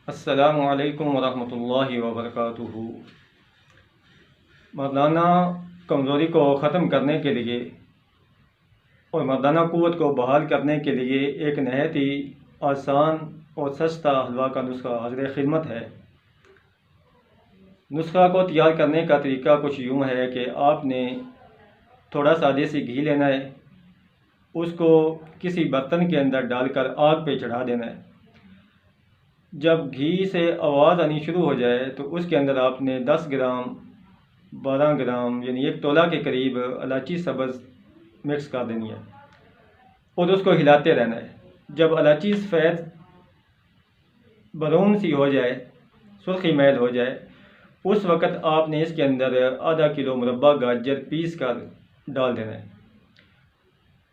अस्सलामु अलैकुम वरहमतुल्लाहि वबरकातुहू। मर्दाना कमज़ोरी को ख़त्म करने के लिए और मर्दाना क़ुव्वत को बहाल करने के लिए एक नहायत ही आसान और सस्ता हलवा का नुस्खा हाज़िर खिदमत है। नुस्खा को तैयार करने का तरीका कुछ यूँ है कि आपने थोड़ा सा देसी घी लेना है, उसको किसी बर्तन के अंदर डालकर आग पे चढ़ा देना है। जब घी से आवाज़ आनी शुरू हो जाए तो उसके अंदर आपने 10 ग्राम 12 ग्राम यानी 1 तोला के करीब इलायची सब्ज़ मिक्स कर देनी है और उसको हिलाते रहना है। जब इलायची सफ़ेद बरून सी हो जाए, सुर्खी मैल हो जाए, उस वक़्त आपने इसके अंदर आधा किलो मुरब्बा गाजर पीस कर डाल देना है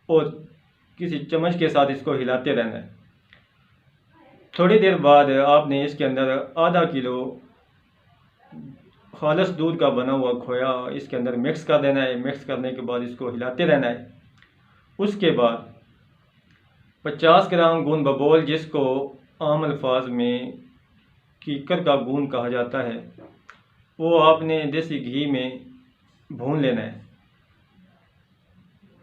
और किसी चम्मच के साथ इसको हिलाते रहना है। थोड़ी देर बाद आपने इसके अंदर आधा किलो खालिस दूध का बना हुआ खोया इसके अंदर मिक्स कर देना है। मिक्स करने के बाद इसको हिलाते रहना है। उसके बाद 50 ग्राम गूंद बबोल, जिसको आम अल्फाज में कीकर का गूंद कहा जाता है, वो आपने देसी घी में भून लेना है।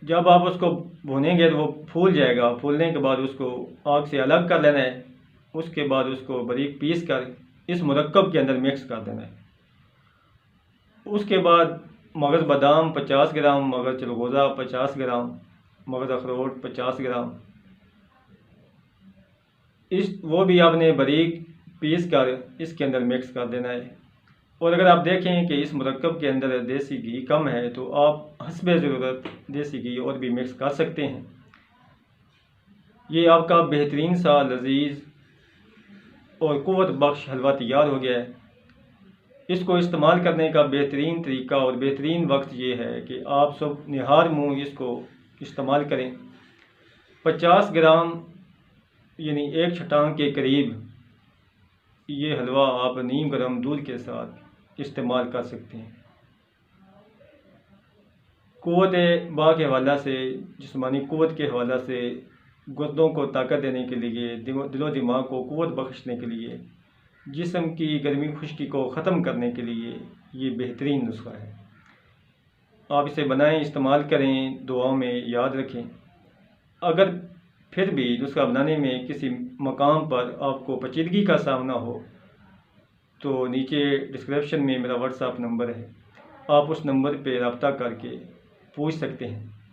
जब आप उसको भूनेंगे तो वो फूल जाएगा। फूलने के बाद उसको आग से अलग कर लेना है। उसके बाद उसको बारीक पीस कर इस मुरक्कब के अंदर मिक्स कर देना है। उसके बाद मगज़ बादाम 50 ग्राम, मगज़ चिलगोज़ा 50 ग्राम, मगज़ अखरोट 50 ग्राम, वो भी आपने बारीक पीस कर इसके अंदर मिक्स कर देना है। और अगर आप देखें कि इस मुरक्कब के अंदर देसी घी कम है तो आप हस्बे ज़रूरत देसी घी और भी मिक्स कर सकते हैं। ये आपका बेहतरीन सा लजीज और क़ुव्वत बख्श हलवा तैयार हो गया है। इसको इस्तेमाल करने का बेहतरीन तरीका और बेहतरीन वक्त ये है कि आप सब निहार मुँह इसको इस्तेमाल करें। 50 ग्राम यानी 1 छटांग के करीब ये हलवा आप नीम गर्म दूध के साथ इस्तेमाल कर सकते हैं। क़ुव्वत बा के हवाला से, जिस्मानी क़ुव्वत के हवाला से, गुर्दों को ताकत देने के लिए, दिलो दिमाग को क़ुव्वत बख्शने के लिए, जिस्म की गर्मी खुश्की को ख़त्म करने के लिए ये बेहतरीन नुस्खा है। आप इसे बनाएं, इस्तेमाल करें, दुआओं में याद रखें। अगर फिर भी नुस्खा बनाने में किसी मकाम पर आपको पेचीदगी का सामना हो तो नीचे डिस्क्रिप्शन में मेरा व्हाट्सएप नंबर है, आप उस नंबर पर रब्ता करके पूछ सकते हैं।